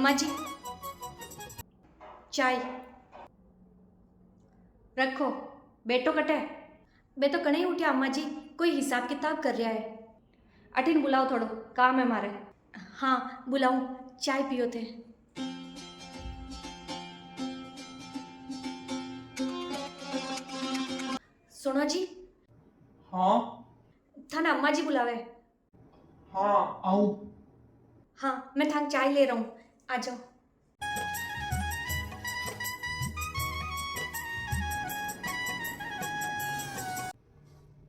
अम्मा जी चाय रखो। बेटो कटे बे तो कने ही उठ्या अम्मा जी, कोई हिसाब किताब कर रहा है। अठिन बुलाओ, थोड़ो काम है मारे। हाँ बुलाऊं, चाय पियो थे। सुनो जी। हाँ थाना अम्मा जी बुलावे। हाँ आऊं। हाँ मैं थान चाय ले रहा हूँ, आ जाओ।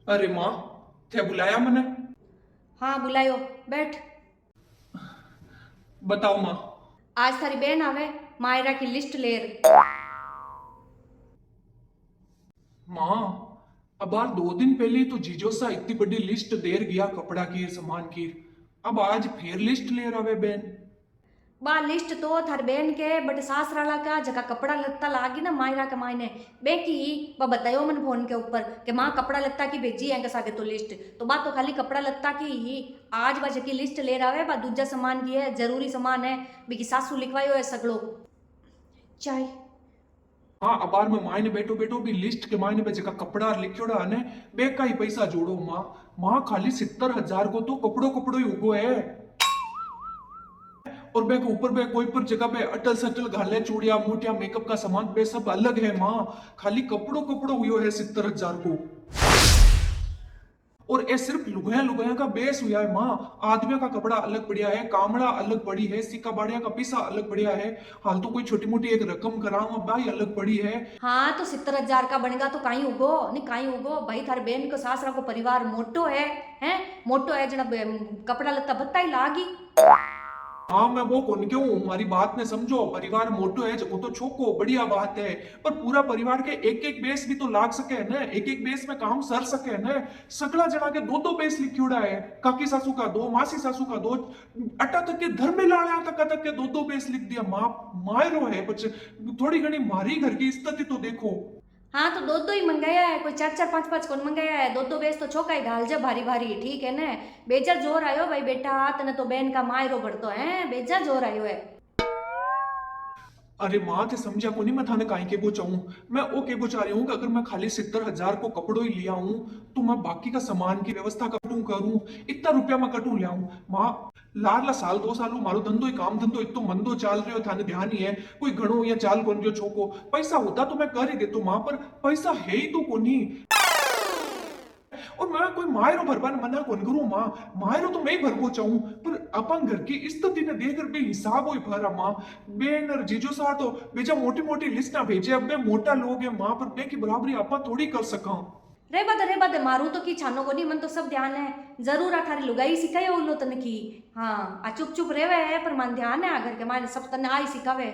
अरे माँ, थे बुलाया मने? हाँ बुलायो, बैठ। बताओ माँ। आज थारी बहन आवे, मायरा की लिस्ट लेर। माँ, अब बार 2 दिन पहले ही तो जीजो सा इतनी बड़ी लिस्ट देर गया कपड़ा की सामान की। अब आज फिर लिस्ट ले रहे बेन। बा लिस्ट तो थार बहन के बट सासराला का जगह कपड़ा लत्ता लागी ना मायरा के मायने बेकी ही बा बतायो मन फोन के ऊपर कि माँ कपड़ा लत्ता की भेजी है सागे तो लिस्ट तो बात तो खाली कपड़ा लत्ता की ही। आज बा जकी लिस्ट ले रहा है बा दूजा सामान की है, जरूरी सामान है बिकी सासू लिखवायो है सगड़ो। चाय। हाँ अब बार में मायने बैठो बैठो भी लिस्ट के मायने पे जगह कपड़ा लिखोड़ा ने बे का ही पैसा जोड़ो माँ। माँ खाली 70,000 को तो कपड़ो कपड़ो ही उगो है। और बे के ऊपर बे कोई पर जगह पे अटल सटल घाले चूड़िया मोटिया मेकअप का सामान बे सब अलग है माँ। खाली कपड़ो कपड़ो हुयो है 70,000 को। और ये सिर्फ लुगाया लुगाया का बेस हुआ है माँ। आदमियों का कपड़ा अलग बढ़िया है, कामड़ा अलग पड़ी है, सिक्का बाड़िया का पीसा अलग बढ़िया है। हाल तो कोई छोटी मोटी एक रकम कराऊं भाई अलग पड़ी है। हाँ तो 70,000 का बनेगा तो कहीं उगो नहीं, कहीं उगो भाई। थारे बहन को सासरा को परिवार मोटो है, हैं मोटो है जना कपड़ा लत्ता बत्ता ही लागी। हाँ मैं वो कौन क्यों हूँ, हमारी बात ने समझो। परिवार मोटो है जको तो छोको बढ़िया बात है। पर पूरा परिवार के एक एक बेस भी तो लाग सके है ना, एक एक बेस में काम सर सके है ना। सगला जना के दो दो बेस लिखियोड़ा है। काकी सासू का दो, मासी सासू का दो, अटा तक के धर्म में लाड़ा तक के दो दो बेस लिख दिया। माँ मायरो है बच्चे। थोड़ी घनी मारी घर की स्थिति तो देखो। हाँ तो दो दो ही मंगाया है, कोई चार चार पांच पांच कौन मंगाया है। दो दो बेस तो छोका ही ढाल जा भारी भारी, ठीक है ना। बेजा जोर आयो भाई बेटा, तने तो बहन का मायरो भरतो है, बेजा जोर आयो है। अरे माँ थे समझा को नहीं, मैं थाने काहे के चाहूं। मैं वो के चाह रही हूँ कि अगर मैं खाली 70,000 को कपड़ों ही लिया हूँ तो मैं बाकी का सामान की व्यवस्था करूं इतना रुपया मैं कटू ले आऊं। माँ लारला साल 2 साल मारो धंधो ही काम धंधो इतो मंदो चाल रहे हो थाने ध्यान ही है। कोई घणो या चाल कौन जो छोको पैसा होता तो मैं कर ही देता माँ, पर पैसा है ही तो कोनी। और मैं कोई मायरो भरबान मना कौन करूं माँ। मायरो तो मैं ही भरबो चाहूं, पर अपन घर की स्थिति ने देखकर बे हिसाब होई भरा माँ। बेन और जीजो सार तो बेजा मोटी मोटी लिस्ट ना भेजे, अब बे मोटा लोग है माँ, पर बे की बराबरी अपन थोड़ी कर सका। रे बद मारू तो की छानो को नहीं, मन तो सब ध्यान है। जरूर आ थारी लुगाई सिखाए उल्लो तने की। हाँ आ चुप चुप रेवे है पर मन ध्यान है आगर के माने सब तने आई सिखावे।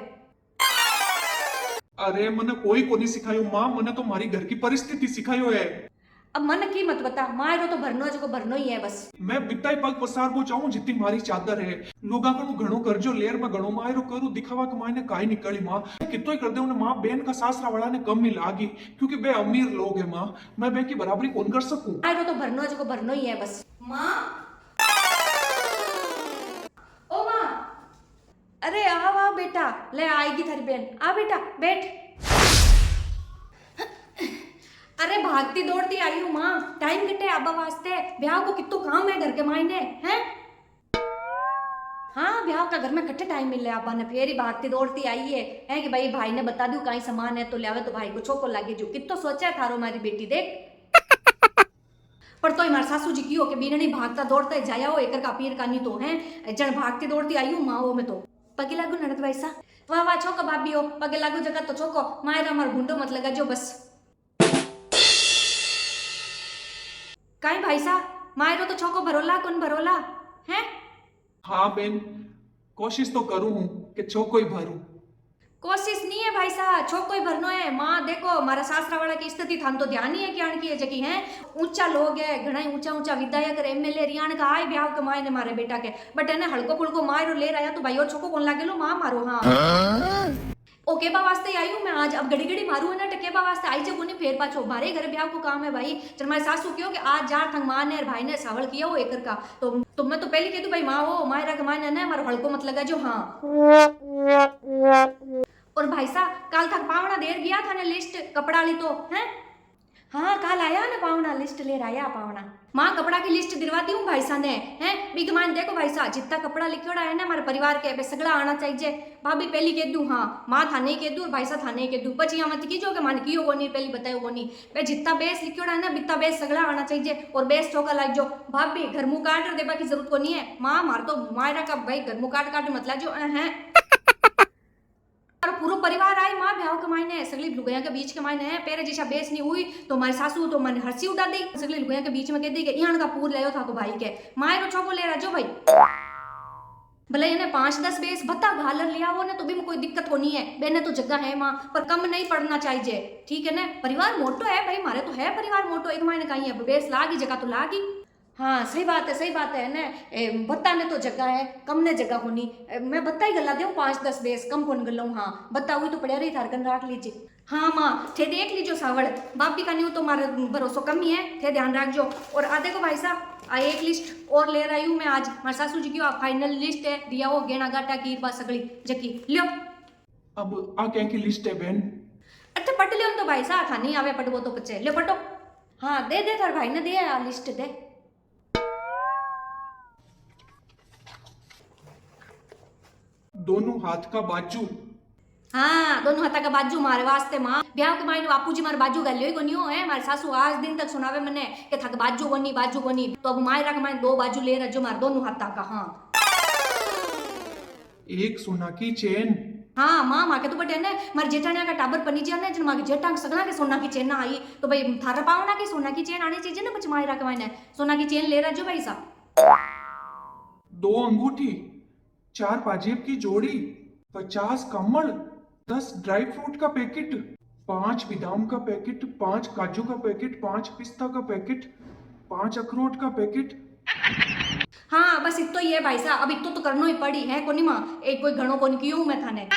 अरे मने कोई को नहीं सिखायो माँ, मने तो मारी घर की परिस्थिति सिखायो है। अब मन की मत बता, मायरो तो भरनो है जो भरनो ही है बस। मैं बिताई पग पसार वो चाहूं जितनी मारी चादर है। लोगा को घणो करजो लेर में घणो मायरो करू दिखावा कमाने काई निकली माँ। कितो ही कर दे उन्हें माँ, बेन का सासरा वाला ने कम ही लागी क्योंकि बे अमीर लोग है माँ। मैं बे की बराबरी कौन कर सकूं। मायरो तो भरनो है जो भरनो ही है बस। माँ, ओ माँ, अरे आओ आओ बेटा, ले आएगी थारी बहन, आ बेटा बैठ। अरे भागती दौड़ती आई हूँ माँ, टाइम कितने आबा वास्ते। ब्याह को कितो काम है घर के मायने हैं। हाँ ब्याह का घर में कट्ठे टाइम मिल रहा आपा ने, फिर ही भागती दौड़ती आई है कि भाई भाई ने बता दू कहीं सामान है तो लियावे तो भाई को छोको लागे जो कितो सोचा है थारो मारी बेटी देख। पर तो हमारे सासू जी की हो के बीने नहीं भागता दौड़ता है जाया हो एकर का पीर का नहीं तो है जन भागती दौड़ती आई हूँ माँ वो में तो। पगे लागू ननद वैसा वाह वाह छोको भाभी हो, पगे लागू जगह तो छोको मायरा मार गुंडो मत लगा जो बस। काई भाई साहब मायरो तो छोको भरोला कौन भरोला है। हाँ बेन, कोशिश तो करूं हूं कि छोको ही भरूं। कोशिश नहीं है भाई साहब, छोको ही भरनो है। माँ देखो मारा सासरा वाला की स्थिति थान तो ध्यान ही है कि आण की है जकी है। ऊंचा लोग है घना ऊंचा ऊंचा विधायक एमएलए रियाण का आए ब्याह कमाए ने मारे बेटा के, बट एने हल्को फुल्को मारो ले रहा तो भाई और छोको कौन लागे लो माँ मारो। हाँ ओ केबा वास्ते आई हूँ मैं आज। अब घड़ी घड़ी मारू है ना टकेबा वास्ते आई जब उन्हें फेर पाछो मारे घर ब्याह को काम है भाई। जब हमारे सासू क्यों कि आज जार थंग माँ ने और भाई ने सावल किया हो एकर का, तो मैं तो पहले कह दूं भाई माँ हो मायरा का मायने ना हमारा हड़को मत लगा जो। हाँ और भाई साहब काल तक पावना देर गया था ना लिस्ट कपड़ा ली तो है। हाँ काल आया ना पावना लिस्ट ले आया पावना। माँ कपड़ा की लिस्ट दिलवाती हूँ भाई साहब ने हैं बिग मान देखो भाई साहब जितना कपड़ा लिखोड़ा है ना हमारे परिवार के पे सगड़ा आना चाहिए। भाभी पहली कह दूँ हाँ माँ था नहीं कह दूँ और भाई साहब था नहीं कह दूँ पची यहाँ मत कीजो कि मान कियो कोनी पहली बतायो कोनी भाई जितना बेस लिखोड़ा है ना बितना बेस सगड़ा आना चाहिए और बेस चौका लाग जो। भाभी घर मुँह काट देबा की जरूरत को नहीं है माँ मार तो मायरा का भाई घर मुँह काट मत लाजो है। और पूरा परिवार आई माँ ब्याह के मायने सगली लुगाइया के बीच के मायने है पेरे जैसा बेस नहीं हुई तो हमारी सासू तो मन हंसी उड़ा दी सगली लुगाइया के बीच में कह दी कि यहाँ का पूर ले था को भाई के माए रो छोको ले राजो भाई भले इन्हें 5-10 बेस बता घालर लिया हो ना तो भी कोई दिक्कत होनी है बेने तो जगह है माँ पर कम नहीं पड़ना चाहिए ठीक है ना। परिवार मोटो है भाई मारे तो है परिवार मोटो एक मायने कहीं है बेस लागी जगह तो लागी। हाँ सही बात है ना बत्ता ने तो जगह है कम ने जगह होनी मैं बत्ता ही गला दूँ 5-10 बेस कम कौन गलाऊँ। हाँ बत्ता हुई तो पड़े रही थारकन राख लीजिए। हाँ माँ थे देख लीजिए सावड़ बापी का नहीं तो मारा भरोसा कम ही है थे ध्यान रखजो। और आधे को भाई साहब एक लिस्ट और ले रही हूँ मैं आज हमारे सासू जी की फाइनल लिस्ट है दिया हो गेना गाटा की बात सगड़ी जकी लियो। अब आ क्या की लिस्ट है बहन? अच्छा पट लियो तो भाई साहब था नहीं आवे पटवो तो पचे लियो पटो। हाँ दे थार भाई ने दिया लिस्ट दे। दोनों हाथ का बाजू। हाँ दोनों हाथा का बाजू मारे वास्ते माँ ब्याह के मायने बापू जी मारे बाजू गल ही कोनी हो है हमारे सासू आज दिन तक सुनावे मने कि थक बाजू कोनी तो अब मायरा के मायने 2 बाजू ले रजो मारे दोनों हाथा का। हाँ एक सोना की चेन। हाँ माँ माँ के तो बटे ने मारे जेठानिया का टाबर पनी जा ने जन माँ के जेठा सगना के सोना की चेन ना आई तो भाई थारा पावना की सोना की चेन आनी चाहिए ना बच मायरा के मायने सोना की चेन ले रजो भाई साहब। 2 अंगूठी 4 पाजेब की जोड़ी 50 कमल 10 ड्राई फ्रूट का पैकेट 5 बादाम का पैकेट 5 काजू का पैकेट 5 पिस्ता का पैकेट 5 अखरोट का पैकेट। हाँ बस इतो ही है भाई साहब अब इतो तो करनो ही पड़ी है कोनी माँ एक कोई घणो कोनी क्यों मैं थाने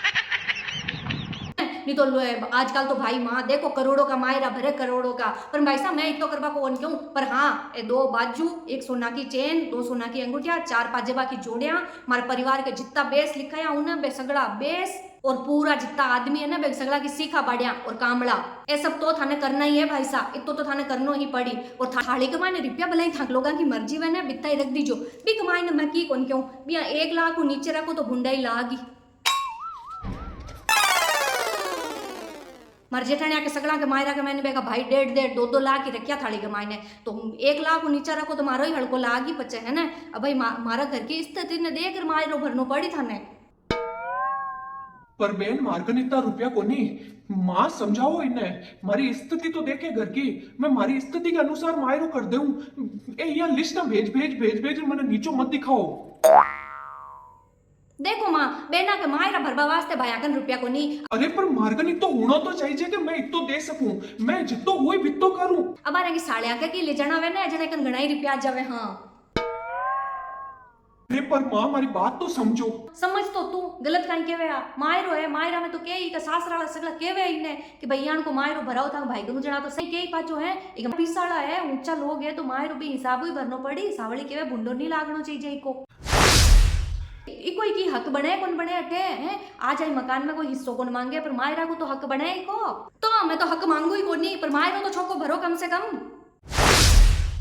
नहीं तो आजकल तो भाई माँ देखो करोड़ों का मायरा भरे करोड़ों का पर भाई साहब मैं इतो करवा कौन क्यों पर हाँ 2 बाजू 1 सोना की चेन 2 सोना की अंगूठिया 4 पाजेबा की जोड़ियां हमारे परिवार के जितना बेस लिखा है उन्हें बे सगड़ा बेस और पूरा जितना आदमी है ना बे सगड़ा की सीखा बाड़िया और कामड़ा ये सब तो थाने करना ही है भाई साहब इतो तो थाने करनो ही पड़ी। और थाली के मायने रुपया भले थक लोगा की मर्जी में ना बिता ही रख दीजो भी कमाई मैं की कौन क्यों बिया 1 लाख को नीचे रखो तो भुंडा ही लागी। मारे जेठानिया के सगड़ा के मायरा के मैंने बेगा भाई 1.5 2 लाख ही रखिया थाली के मायने तो 1 लाख को नीचा रखो तो मारो ही हड़को लाग ही पचे है ना। अब भाई मारा घर की स्थिति ने देकर मायरो भरनो पड़ी थाने। पर बहन मार्गन इतना रुपया कोनी माँ समझाओ इन्हें मारी स्थिति तो देखे घर की मैं मारी स्थिति के अनुसार मायरो कर दूं ए यहाँ लिस्ट ना भेज मैंने नीचो मत दिखाओ। देखो माँ बेना के मायरा भरबा वास्ते भायाकन रुपया को नहीं। अरे पर मार्गन तो होना तो चाहिए कि मैं इतो दे सकूं मैं जितो हुई बितो करूं। अब आने की साड़िया के ले जाना वे ना जने कन घणाई रुपया जावे। हाँ अरे पर माँ हमारी बात तो समझो। समझ तो तू गलत कहीं केवे आ मायरो है मायरा में तो के ही का सासराला सगला केवे इने कि भैयान को मायरो भराओ था भाई को जना तो सही के ही पाछो है एक पिसाड़ा है ऊंचा लोग है तो मायरो भी हिसाब ही भरनो पड़ी सावली केवे भुंडो नहीं लागनो चाहिए इको कोई की हक बने कौन बने अटे हैं आ जाए मकान में कोई हिस्सों कौन मांगे पर मायरा को तो हक बने को तो मैं तो हक मांगू ही कोनी पर मायरो तो छोको भरो कम से कम।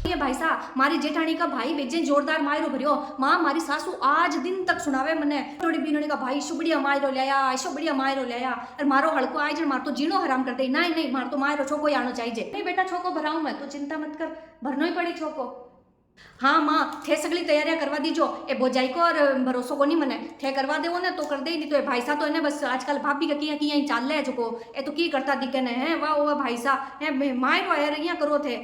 ये भाई साहब मारी जेठानी का भाई बेजे जोरदार मायरो भरियो माँ मारी सासू आज दिन तक सुनावे मने थोड़ी बीनोनी का भाई शुबड़िया मायरो लाया और मारो हड़को आए जन मार तो जीनो हराम कर दे नहीं मार तो मायरो छोको ही आनो चाहिए नहीं बेटा छोको भराऊं मैं तो चिंता मत कर भरनो ही पड़ी छोको। हाँ माँ थे सगली तैयारियां करवा दीजो ए बोजाई को और भरोसो को नहीं मने थे करवा देवो ने तो कर दे नहीं तो ए भाई सा तो है बस आजकल भाभी का किया ही चाल ले जो ए तो की करता दिखे ने है वाह भाई सा है मायरो है रिया करो थे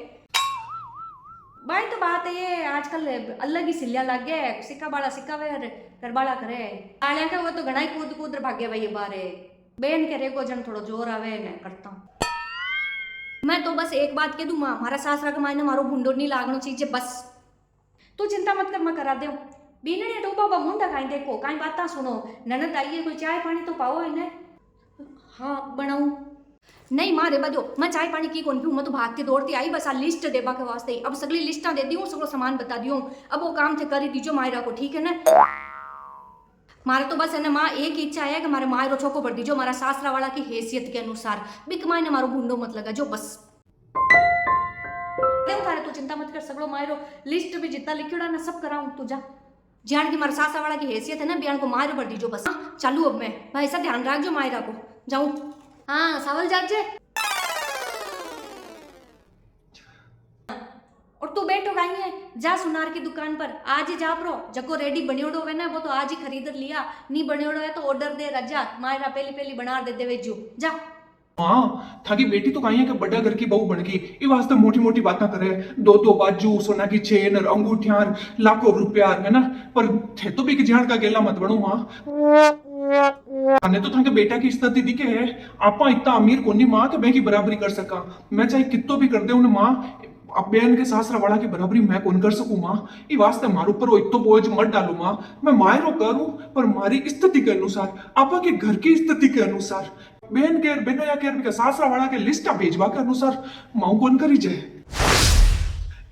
भाई तो बात है ये आजकल अलग ही सिलिया लग गया सिक्का बाड़ा सिक्का वे करबाड़ा करे आलिया के वो तो घना ही कूद भागे भाई बारे बेन के रे को जन थोड़ो जोर आवे मैं करता हूँ। मैं तो बस एक बात कह दूं माँ हमारा सासरा के मायने मारो भुंडो नहीं लागनो चाहिए बस तू चिंता मत कर मैं करा दे बीनने तो बाबा मुंडा खाई देखो काई बात सुनो ननद आई है कोई चाय पानी तो पाओ इन्हें हाँ बनाऊं? नहीं माँ रे बदो, मैं चाय पानी की कौन पीऊँ, मैं तो भागती दौड़ती आई बस आ लिस्ट देबा के वास्ते ही। अब सगली लिस्टा दे दी हूँ, सगलो सामान बता दी हूँ, अब वो काम थे कर ही दीजो मायरा को, ठीक है ना? मारे तो बस है ना माँ एक इच्छा है कि मारे मायरो छोको भर दीजो मारा सासरा वाला की हैसियत के अनुसार, बिक मायने मारो भूंडो मत लगा जो बस। देव थारे तू चिंता मत कर, सगलो मायरो लिस्ट में जितना लिखियोड़ा ना सब कराऊं तू जा। जान की मारा सासा वाला की हैसियत है ना, बयान को मायरो भर दीजो बस। हाँ, चालू अब मैं भाई ऐसा ध्यान रखजो मायरा को, जाऊं? हाँ सावल जाजे। और तू बैठो कहीं है, जा सुनार की दुकान पर आज ही जा प्रो, जको रेडी बनियोड़ो है ना वो तो आज ही खरीद लिया, नहीं बनियोड़ो है तो ऑर्डर दे रजा, मायरा पहली पहली बना दे देवे जो जा। हाँ थाकी बेटी तो कहीं है कि बड़ा घर की बहू बन गई, ये वास्ते मोटी मोटी बातें करे, दो दो बाजू सोना की चेन और अंगूठियां लाखों रुपया है ना, पर थे तो भी कि जान का गेला मत बनो माँ। ने तो थाके बेटा की स्थिति दिखे है, आपा इतना अमीर कोनी माँ के मैं की बराबरी कर सका, मैं चाहे कितो भी कर दे उन्हें माँ, अब बहन के सासरा वाला की बराबरी मैं कौन कर सकूं माँ। ये वास्ते मारू पर वो इतो बोझ मत डालो माँ, मैं मायरो करूं पर मारी स्थिति के अनुसार, आपा के घर की स्थिति के अनुसार, बहन के बेनो या के सासरा वाला के लिस्ट भेजवा के अनुसार माऊ कौन करी जाए।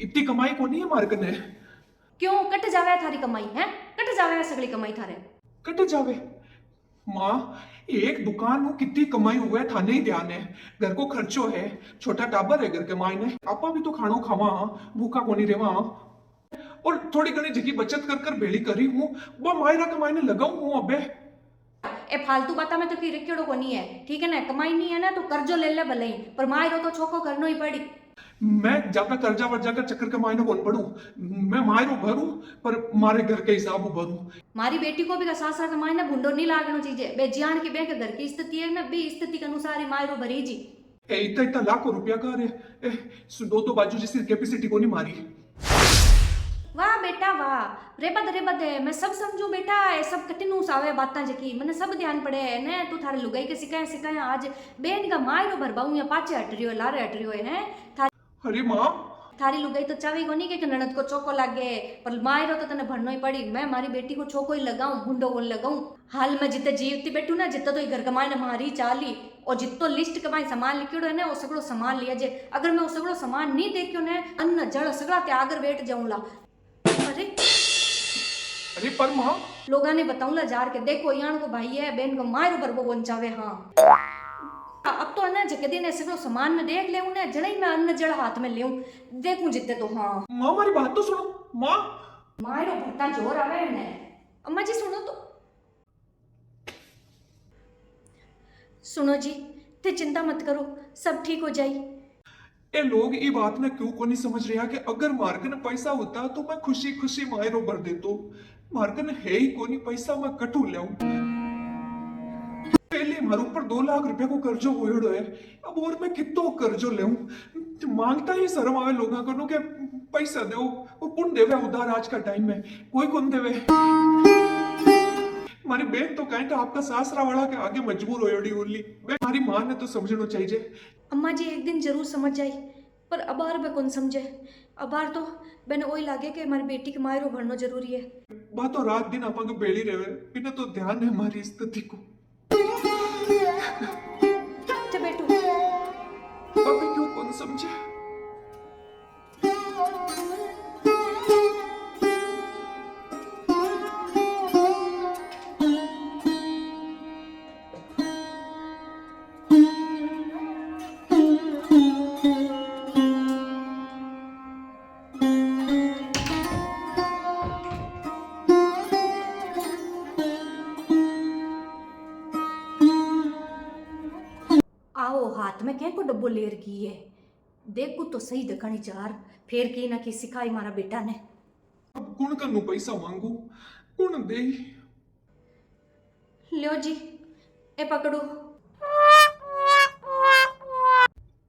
इतनी कमाई को नहीं है मार कने। क्यों कट जावे थारी कमाई है, कट जावे सगली कमाई थारे। कट जावे माँ, एक दुकान में कितनी कमाई हुआ है थाने ही ध्यान है, घर को खर्चो है, छोटा टाबर है घर के मायने, आपा भी तो खानो खावा भूखा कोनी रेवा, और थोड़ी घनी जगी बचत कर कर बेड़ी करी हूँ वो मायरा के मायने लगाऊं हूँ अबे। ए फालतू बाता में तो की रिक्योड़ो को नहीं है, ठीक है ना? कमाई नहीं है ना तो कर्जो ले ले भले ही, पर मायरो तो छोको करनो ही पड़ी। मैं ज्यादा कर्जा वर्जा कर चक्कर के मायने कौन पड़ू, मैं मायरो भरू पर मारे घर के हिसाब भरू। मारी बेटी को भी का सासरा का मायने भूंडो नहीं लागनो चाहिए, बे जियान की बैंक घर की स्थिति है ना बी स्थिति के अनुसार ही मायरो भरी जी। इतना इतना लाखों रुपया का रे, दो तो बाजू जैसी कैपेसिटी को नहीं मारी। वाह बेटा वाह, रे बद है, मैं सब समझू बेटा, ये सब कटिनूस आवे बातां जकी मैंने सब ध्यान पड़े है ने, तू थारे लुगाई के सिखाए सिखाए आज बेन का मायरो भरबाऊ या पाछे हट रियो लारे हट रियो है थारी। अरे माँ थारी लुगाई तो चावी को नहीं के ननद को चौको लागे, पर मायरो तो तने भरनो ही पड़ी, मैं मारी बेटी को चौको ही लगाऊं भूंडो को लगाऊं। हाल में जिते जीवती बैठू ना जितना तो ही घर कमाई ने मारी चाली, और जितो लिस्ट कमाई सामान लिखियोड़ो है ना वो सगड़ो सामान लिया जे, अगर मैं वो सगड़ो सामान नहीं देखियो ने अन्न जड़ सगड़ा त्यागर बैठ जाऊंला। अरे पर माँ लोगा ने बताऊंला जार के देखो यान को भाई है बहन को मारो पर वो बंचावे। हाँ अब तो ना जगदी ने सगळो सामान में देख ले उन्हें जड़ई में अन्न जड़ हाथ में लेऊं देखूं जितने तो। हाँ माँ हमारी बात तो सुनो माँ। मारो भट्टा जोर आवे ने, अम्मा जी सुनो तो। सुनो जी ते चिंता मत करो सब ठीक हो जाई। ये लोग ये बात ने क्यों को नहीं समझ रहा कि अगर मार्गन पैसा होता तो मैं खुशी खुशी मायरो भर देतो, मार्गन है ही कोनी पैसा मैं कटू लाऊं। पहले मारे ऊपर 2 लाख रुपया को कर्जो होयो है, अब और मैं कितो कर्जो लेऊं, मांगता ही शर्म आवे लोगा को के पैसा दो, और कौन देवे उधार आज का टाइम में, कोई कौन देवे। मारी बहन तो कहें तो आपका सासरा वाला के आगे मजबूर होयोड़ी ओली, हमारी माँ ने तो समझना चाहिए। अम्मा जी एक दिन जरूर समझ जाई, पर अबार में कौन समझे, अबार तो मैंने वही लागे कि हमारी बेटी के मायरो भरना जरूरी है। बात तो रात दिन अपन को बेड़ी रहे, बिना तो ध्यान है हमारी स्थिति को। तो बेटू अबे क्यों कौन समझे। आओ हाथ में क्या को डब्बो लेर की है, देखो तो सही दखनी चार फेर की ना की सिखाई मारा बेटा ने। अब कौन कनु पैसा मांगू, कौन दे। लियो जी ए पकड़ो।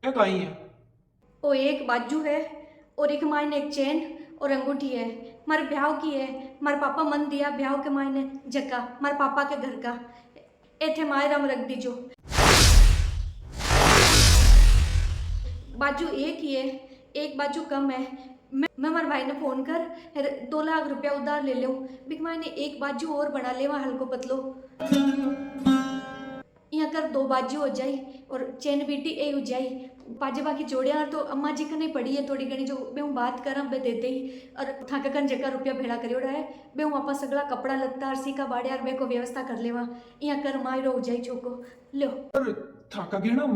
ये काई है। ओ एक बाजू है और एक मायने एक चेन और अंगूठी है, मारे ब्याह की है, मारे पापा मन दिया ब्याह के मायने जका मारे पापा के घर का, एथे मायरा में रख दीजो। बाजू एक ही है, एक बाजू कम है, मैं मारे भाई ने फोन कर 2 लाख रुपया उधार ले लूँ, बिक मायने एक बाजू और बना लेवा हल्को पतलो। यहाँ कर 2 बाजू हो जाई और चेन बीटी ए हो जाई पाजेबा की जोड़िया तो अम्मा जी कने पड़ी है थोड़ी घनी जो बे हूँ बात करा बे दे दे और थाका कन जगह रुपया भेड़ा करियोड़ा है बे हूँ आपा सगला कपड़ा लगता और सीका बाड़े और बे को व्यवस्था कर लेवा यहाँ कर मायरो हो जाई छोको लो। पर थाका गहना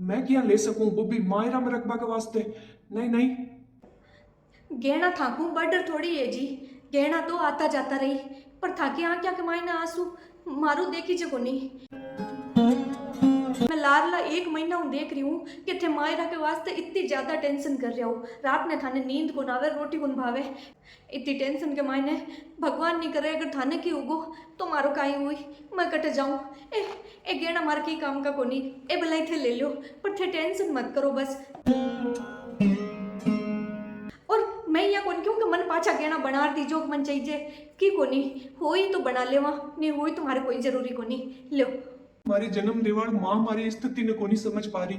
मैं क्या ले सकूं, वो भी मायरा में रखबा के वास्ते? नहीं नहीं। गहना थाकू बर्डर थोड़ी है जी, गहना तो आता जाता रही पर थाकी आ क्या कमाई ना आंसू मारू देखी जे कोनी। मैं लारला 1 महीना हूँ देख रही हूँ कि थे मायरा के वास्ते इतनी ज्यादा टेंशन कर रहा हूँ, रात ने थाने नींद को नावे रोटी को भावे इतनी टेंशन के मायने भगवान नहीं करे अगर थाने की उगो तो मारो काई हुई मैं कट जाऊँ। ए गेना मार के काम का कोनी ए भलाई थे ले लो पर थे टेंशन मत करो बस। और मैं यहाँ कौन क्यों कि मन पाछा गहना बना दी जो मन चाहिए की कोनी होई तो बना लेवा नहीं होई तुम्हारे कोई जरूरी कोनी लो। हमारी जन्म देवाड़ माँ हमारी स्थिति ने कोनी समझ पा रही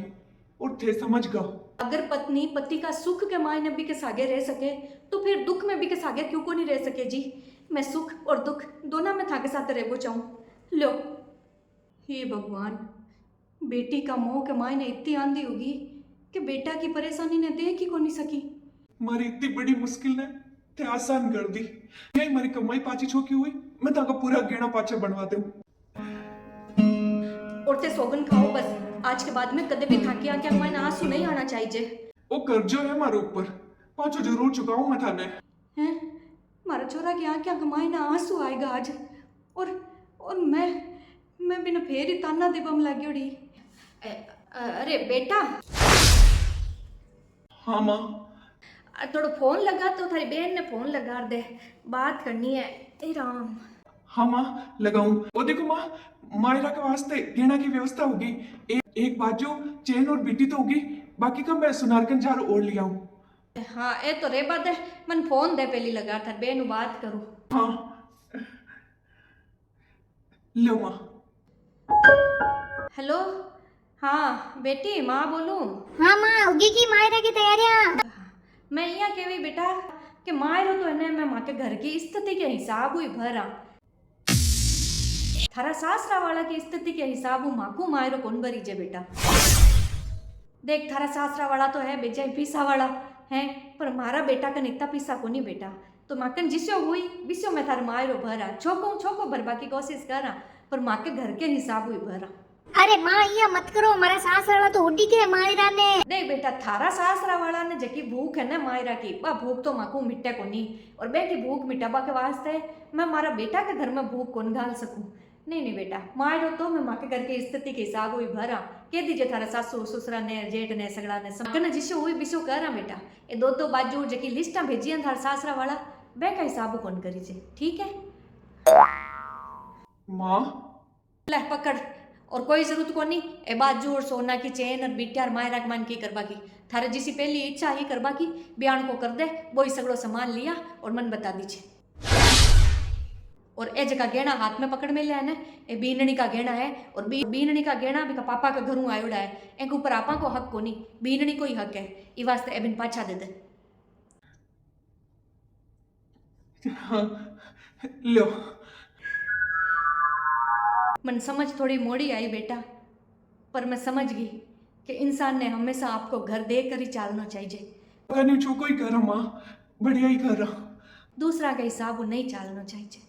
और थे समझ गा। अगर पत्नी पति का सुख के मायने भी के सागे रह सके तो फिर दुख में भी के सागे क्यों को नहीं रह सके जी। मैं सुख और दुख दोनों में थाके साथ रहबो चाहूँ लो। हे भगवान बेटी का मोह के मायने इतनी आंधी होगी कि बेटा की परेशानी ने देख ही को नहीं सकी। हमारी इतनी बड़ी मुश्किल ने ते आसान कर दी। यही हमारी कमाई पाची छोकी हुई मैं ताका पूरा गहना पाचा बनवा दूं। और ते सोगन खाओ बस आज के बाद में कदे भी थाकी आके मायने आंसू नहीं आना चाहिए। वो कर्जो है हमारे ऊपर पाचो जरूर चुकाऊं मैं थाने। हैं मारा छोरा की आंखें कमाई ना आंसू आएगा आज और मैं बिना फेर ही ताना देबम लाग्योड़ी। अरे बेटा। हाँ माँ। थोड़ा फोन लगा तो थारी बहन ने फोन लगा दे बात करनी है। ए राम। हाँ माँ लगाऊं। वो देखो माँ मायरा के वास्ते गहना की व्यवस्था होगी। एक बाजू चेन और बीटी तो होगी बाकी का मैं सुनारकन जार ओढ़ लिया हूँ। हाँ ए तो रे बात है मन फोन दे पहली लगा था बेन बात करूँ। हाँ लो माँ। हेलो हाँ बेटी माँ बोलूँ। हाँ माँ होगी की मायरा की तैयारियां। मैं यहाँ केवी बेटा कि मायरो तो है मैं माँ के घर की स्थिति के हिसाब हुई भरा थारा सासरा वाला की स्थिति के हिसाब हूँ माँ को मायरो कौन भरी जे बेटा। देख थारा सासरा वाला तो है बेचा पीसा वाला है पर मारा बेटा का इतना पीसा को नहीं बेटा तो माकन जिसो हुई विसो में थार मायरो भरा छोको भरबा की कोशिश करा पर माँ के घर के हिसाब हुई भरा। अरे माँ ये मत करो मारा सास वाला तो उड़ी के मायरा ने। देख बेटा थारा सासरा वाला ने जकी भूख है ना मायरा की बा भूख तो माँ को मिटे को नहीं और बेटी भूख मिटाबा के वास्ते मैं मारा बेटा के घर में भूख कौन घाल सकूं। नहीं बेटा मायरो तो मैं माँ के घर की स्थिति के हिसाब हुई भरा कह दीजिए थारा सासू ससुरा ने जेठ ने सगड़ा ने सब जिसो हुई बिसो करा बेटा ये दो बाजू जकी लिस्टा भेजी हैं थारा सासरा वाला बे का हिसाब कौन करी जे ठीक है। माँ ले पकड़ और कोई जरूरत को नहीं ए बाजू और सोना की चेन और बिटिया और मायरा के मान की करबा की थारे जिसी पहली इच्छा ही करबा की बयान को कर दे वो ही सगड़ो सामान लिया और मन बता दीजिए। और ए जगह गहना हाथ में पकड़ में लिया है ए बीननी का गहना है और बीननी का गहना भी का पापा का घरों आयोड़ा है एक ऊपर आपा को हक को नहीं बीननी को ही हक है ई वास्ते एबिन पाछा दे दे। हाँ लो। मन समझ थोड़ी मोड़ी आई बेटा पर मैं समझ गई कि इंसान ने हमेशा आपको घर देकर ही चलना चाहिए। नहीं छोको ही कर रहा माँ बढ़िया ही कर रहा दूसरा का हिसाब नहीं चलना चाहिए।